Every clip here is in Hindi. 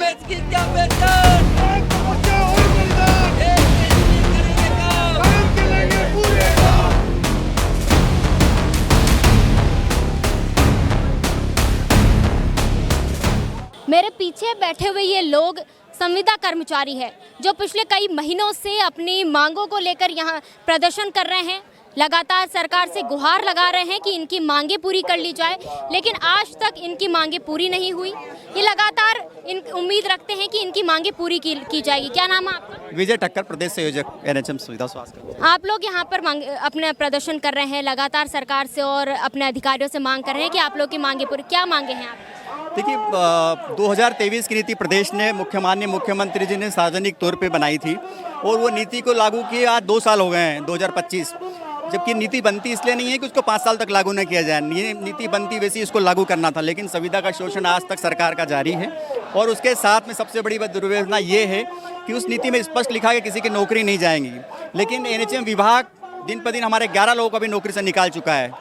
एमएस की क्या पहचान, एक मिल करेंगे काम। मेरे पीछे बैठे हुए ये लोग संविदा कर्मचारी है जो पिछले कई महीनों से अपनी मांगों को लेकर यहाँ प्रदर्शन कर रहे हैं। लगातार सरकार से गुहार लगा रहे हैं कि इनकी मांगें पूरी कर ली जाए, लेकिन आज तक इनकी मांगें पूरी नहीं हुई। ये लगातार उम्मीद रखते हैं कि इनकी मांगें पूरी की जाएगी। क्या नाम है आपका? विजय ठक्कर, प्रदेश संयोजक एनएचएम सुविधा स्वास्थ्य। आप लोग यहाँ पर अपने प्रदर्शन कर रहे हैं, लगातार सरकार से और अपने अधिकारियों से मांग कर रहे हैं कि आप लोग की मांगें पूरी। क्या मांगे हैं आप? देखिए, 2023 की नीति प्रदेश ने माननीय मुख्यमंत्री जी ने सार्वजनिक तौर पे बनाई थी और वो नीति को लागू किए आज 2 साल हो गए हैं, 2025। जबकि नीति बनती इसलिए नहीं है कि उसको 5 साल तक लागू न किया जाए, नीति बनती वैसे इसको लागू करना था, लेकिन संविदा का शोषण आज तक सरकार का जारी है। और उसके साथ में सबसे बड़ी दुर्व्यवस्था ये है कि उस नीति में स्पष्ट लिखा है कि किसी की नौकरी नहीं जाएंगी, लेकिन एनएचएम विभाग दिन पर दिन हमारे 11 लोगों को भी नौकरी से निकाल चुका है।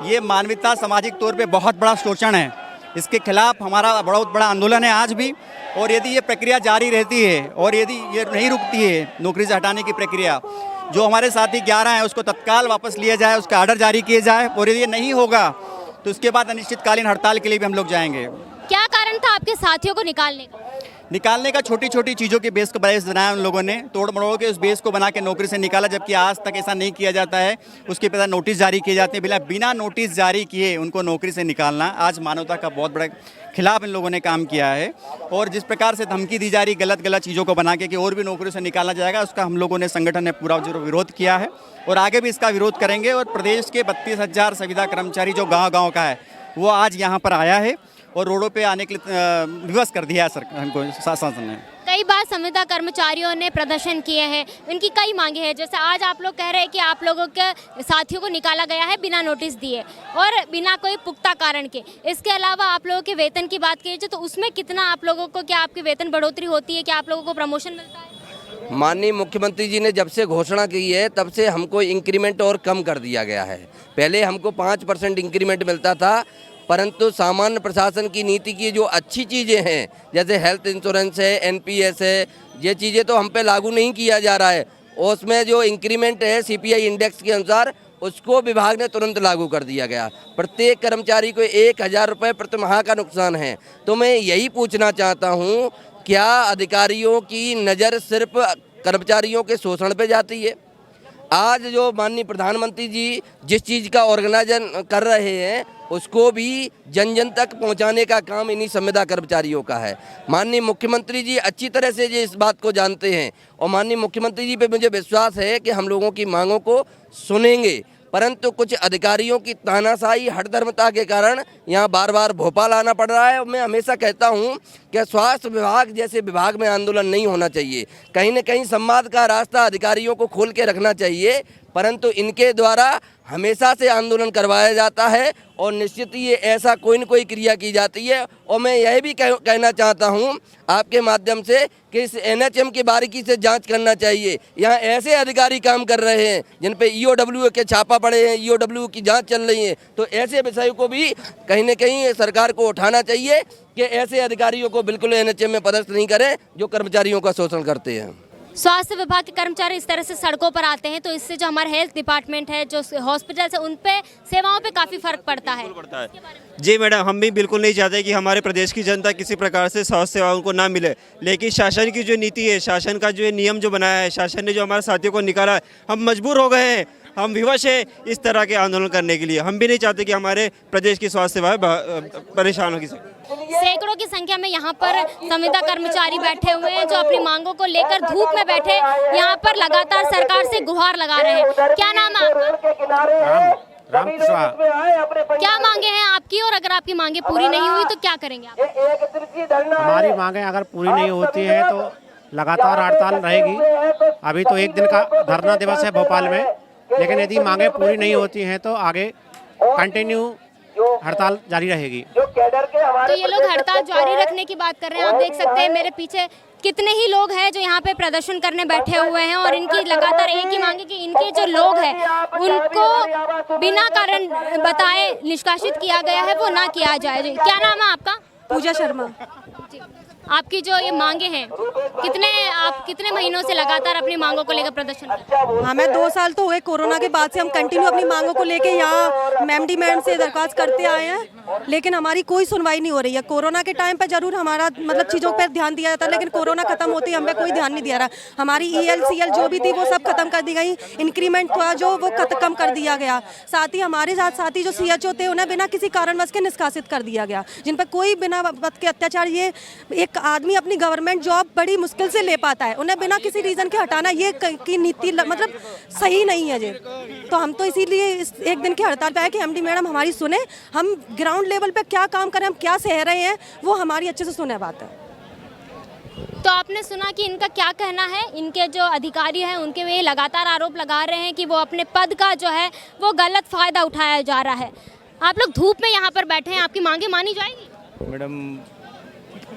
ये मानवीयता सामाजिक तौर पर बहुत बड़ा शोषण है, इसके खिलाफ हमारा बहुत बड़ा आंदोलन है आज भी। और यदि ये प्रक्रिया जारी रहती है और यदि ये नहीं रुकती है नौकरी से हटाने की प्रक्रिया, जो हमारे साथी 11 हैं उसको तत्काल वापस लिया जाए, उसका आर्डर जारी किए जाए। और यदि ये नहीं होगा तो उसके बाद अनिश्चितकालीन हड़ताल के लिए भी हम लोग जाएंगे। क्या कारण था आपके साथियों को निकालने का? छोटी छोटी चीज़ों के बेस को बेस बनाया उन लोगों ने, तोड़ मरोड़ के उस बेस को बना के नौकरी से निकाला, जबकि आज तक ऐसा नहीं किया जाता है। उसके बाद नोटिस जारी किए जाते हैं, बिना नोटिस जारी किए उनको नौकरी से निकालना आज मानवता का बहुत बड़ा खिलाफ इन लोगों ने काम किया है। और जिस प्रकार से धमकी दी जा रही गलत चीज़ों को बना के कि और भी नौकरी से निकाला जाएगा, उसका हम लोगों ने, संगठन ने पूरा जो विरोध किया है और आगे भी इसका विरोध करेंगे। और प्रदेश के 32,000 संविदा कर्मचारी जो गाँव का है वो आज यहाँ पर आया है और रोडों पे आने के लिए विवश कर दिया है सरकार हमको, शासन ने। कई बार संविदा कर्मचारियों ने प्रदर्शन किए हैं, इनकी कई मांगे हैं। जैसे आज आप लोग कह रहे हैं कि आप लोगों के साथियों को निकाला गया है बिना नोटिस दिए और बिना कोई पुख्ता कारण के। इसके अलावा आप लोगों के वेतन की बात कीजिए तो उसमें कितना आप लोगों को, क्या आपकी वेतन बढ़ोतरी होती है, क्या आप लोगों को प्रमोशन मिलता है? माननीय मुख्यमंत्री जी ने जब से घोषणा की है तब से हमको इंक्रीमेंट और कम कर दिया गया है। पहले हमको 5% इंक्रीमेंट मिलता था, परंतु सामान्य प्रशासन की नीति की जो अच्छी चीज़ें हैं जैसे हेल्थ इंश्योरेंस है, एनपीएस है, ये चीज़ें तो हम पे लागू नहीं किया जा रहा है। और उसमें जो इंक्रीमेंट है सीपीआई इंडेक्स के अनुसार उसको विभाग ने तुरंत लागू कर दिया गया। प्रत्येक कर्मचारी को 1,000 रुपये प्रति माह का नुकसान है। तो मैं यही पूछना चाहता हूँ, क्या अधिकारियों की नज़र सिर्फ कर्मचारियों के शोषण पे जाती है? आज जो माननीय प्रधानमंत्री जी जिस चीज़ का ऑर्गेनाइजन कर रहे हैं उसको भी जन जन तक पहुंचाने का काम इन्हीं संविदा कर्मचारियों का है। माननीय मुख्यमंत्री जी अच्छी तरह से ये इस बात को जानते हैं और माननीय मुख्यमंत्री जी पे मुझे विश्वास है कि हम लोगों की मांगों को सुनेंगे, परंतु कुछ अधिकारियों की तानाशाही हठधर्मता के कारण यहाँ बार बार भोपाल आना पड़ रहा है। और मैं हमेशा कहता हूँ कि स्वास्थ्य विभाग जैसे विभाग में आंदोलन नहीं होना चाहिए, कहीं न कहीं संवाद का रास्ता अधिकारियों को खोल के रखना चाहिए, परंतु इनके द्वारा हमेशा से आंदोलन करवाया जाता है और निश्चित ही ऐसा कोई न कोई क्रिया की जाती है। और मैं यह भी कहना चाहता हूं आपके माध्यम से कि इस एनएचएम की बारीकी से जांच करना चाहिए। यहाँ ऐसे अधिकारी काम कर रहे हैं जिन पे ईओडब्ल्यू के छापा पड़े हैं, ईओडब्ल्यू की जांच चल रही है, तो ऐसे विषयों को भी कहीं न कहीं सरकार को उठाना चाहिए कि ऐसे अधिकारियों को बिल्कुल एनएचएम में पदस्थ नहीं करें जो कर्मचारियों का शोषण करते हैं। स्वास्थ्य विभाग के कर्मचारी इस तरह से सड़कों पर आते हैं तो इससे जो हमारे हेल्थ डिपार्टमेंट है, जो हॉस्पिटल है, उन पे सेवाओं पे काफ़ी फर्क पड़ता है। जी मैडम, हम भी बिल्कुल नहीं चाहते कि हमारे प्रदेश की जनता किसी प्रकार से स्वास्थ्य सेवाओं को ना मिले, लेकिन शासन की जो नीति है, शासन का जो नियम जो बनाया है, शासन ने जो हमारे साथियों को निकाला है, हम मजबूर हो गए हैं, हम विवश है इस तरह के आंदोलन करने के लिए। हम भी नहीं चाहते कि हमारे प्रदेश की स्वास्थ्य सेवाएं परेशान हो। सैकड़ों की संख्या में यहाँ पर संविदा कर्मचारी बैठे हुए हैं जो अपनी मांगों को लेकर धूप में बैठे यहाँ पर लगातार सरकार से गुहार लगा रहे हैं। क्या नाम है आपका? राम कुशवाहा। क्या मांगे हैं आपकी, और अगर आपकी मांगे पूरी नहीं हुई तो क्या करेंगे आप? हमारी मांगे अगर पूरी नहीं होती है तो लगातार हड़ताल रहेगी। अभी तो 1 दिन का धरना दिवस है भोपाल में, लेकिन यदि मांगे पूरी नहीं होती हैं तो आगे कंटिन्यू हड़ताल जारी रहेगी। तो ये लोग हड़ताल जारी रखने की बात कर रहे हैं। आप देख सकते हैं मेरे पीछे कितने ही लोग हैं जो यहाँ पे प्रदर्शन करने बैठे हुए हैं और इनकी लगातार एक ही मांग है कि इनके जो लोग हैं उनको बिना कारण बताए निष्कासित किया गया है वो ना किया जाए। क्या नाम है आपका? पूजा शर्मा। आपकी जो ये मांगे हैं, आप कितने महीनों से लगातार अपनी मांगों को लेकर प्रदर्शन कर रहे हैं? हमें 2 साल तो हुए कोरोना के बाद से हम कंटिन्यू अपनी मांगों को लेके यहाँ मैमडी मैम से दरख्वास्त करते आए हैं, लेकिन हमारी कोई सुनवाई नहीं हो रही है। कोरोना के टाइम पर जरूर हमारा मतलब चीज़ों पर ध्यान दिया जाता है, लेकिन कोरोना खत्म होते ही हमें कोई ध्यान नहीं दिया रहा। हमारी ELCL जो भी थी वो सब खत्म कर दी गई, इंक्रीमेंट था जो वो कम कर दिया गया। साथ ही हमारे साथी जो CHO थे उन्हें बिना किसी कारणवश के निष्कासित कर दिया गया, जिन पर कोई बिना वक्त के अत्याचार, ये एक आदमी अपनी गवर्नमेंट जॉब बड़ी मुश्किल से ले पाता है, उन्हें बिना किसी रीज़न के हटाना ये की नीति मतलब सही नहीं है जी। तो हम तो इसीलिए एक दिन की हड़ताल पे आए कि MD मैडम हमारी सुने, हम ग्राउंड लेवल पे क्या काम करें, हम क्या सह रहे हैं वो हमारी अच्छे से सुने बात है। तो आपने सुना कि इनका क्या कहना है। इनके जो अधिकारी हैं उनके वे लगातार आरोप लगा रहे हैं कि वो अपने पद का जो है वो गलत फ़ायदा उठाया जा रहा है। आप लोग धूप में यहाँ पर बैठे हैं, आपकी मांगे मानी जाएगी? मैडम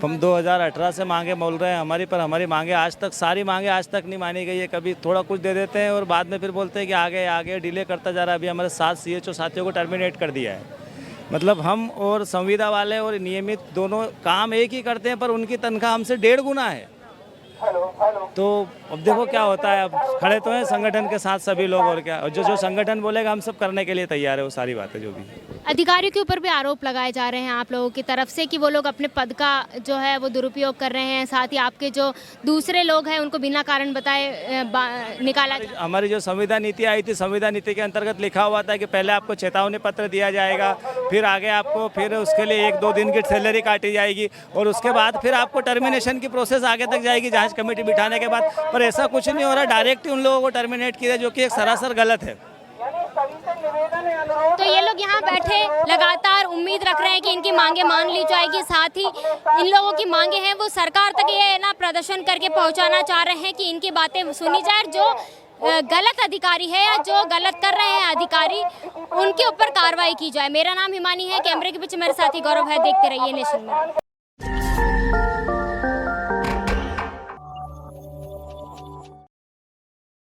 हम 2018 से मांगे बोल रहे हैं हमारी, पर हमारी मांगे आज तक, सारी मांगे आज तक नहीं मानी गई है। कभी थोड़ा कुछ दे देते हैं और बाद में फिर बोलते हैं कि आगे डिले करता जा रहा है। अभी हमारे 7 CHO साथियों को टर्मिनेट कर दिया है। मतलब हम और संविदा वाले और नियमित दोनों काम एक ही करते हैं, पर उनकी तनख्वाह हमसे 1.5 गुना है। तो अब देखो क्या होता है। अब खड़े तो हैं संगठन के साथ सभी लोग, और क्या, और जो संगठन बोलेगा हम सब करने के लिए तैयार है। वो सारी बातें जो भी अधिकारियों के ऊपर भी आरोप लगाए जा रहे हैं आप लोगों की तरफ से कि वो लोग अपने पद का जो है वो दुरुपयोग कर रहे हैं। साथ ही आपके जो दूसरे लोग हैं उनको बिना कारण बताए निकाला। हमारी जो संविदा नीति आई थी, संविदा नीति के अंतर्गत लिखा हुआ था कि पहले आपको चेतावनी पत्र दिया जाएगा, फिर आगे आपको फिर उसके लिए 1-2 दिन की सैलरी काटी जाएगी, और उसके बाद फिर आपको टर्मिनेशन की प्रोसेस आगे तक जाएगी जांच कमेटी बिठाने के बाद। पर ऐसा कुछ नहीं हो रहा, डायरेक्ट उन लोगों को टर्मिनेट किया, जो कि एक सरासर गलत है। तो ये लोग यहाँ बैठे लगातार उम्मीद रख रहे हैं कि इनकी मांगे मान ली जाएगी। साथ ही इन लोगों की मांगे हैं वो सरकार तक ये ना प्रदर्शन करके पहुंचाना चाह रहे हैं कि इनकी बातें सुनी जाए। जो गलत अधिकारी है या जो गलत कर रहे हैं अधिकारी, उनके ऊपर कार्रवाई की जाए। मेरा नाम हिमानी है, कैमरे के पीछे मेरे साथी गौरव है। देखते रहिए नेशन में।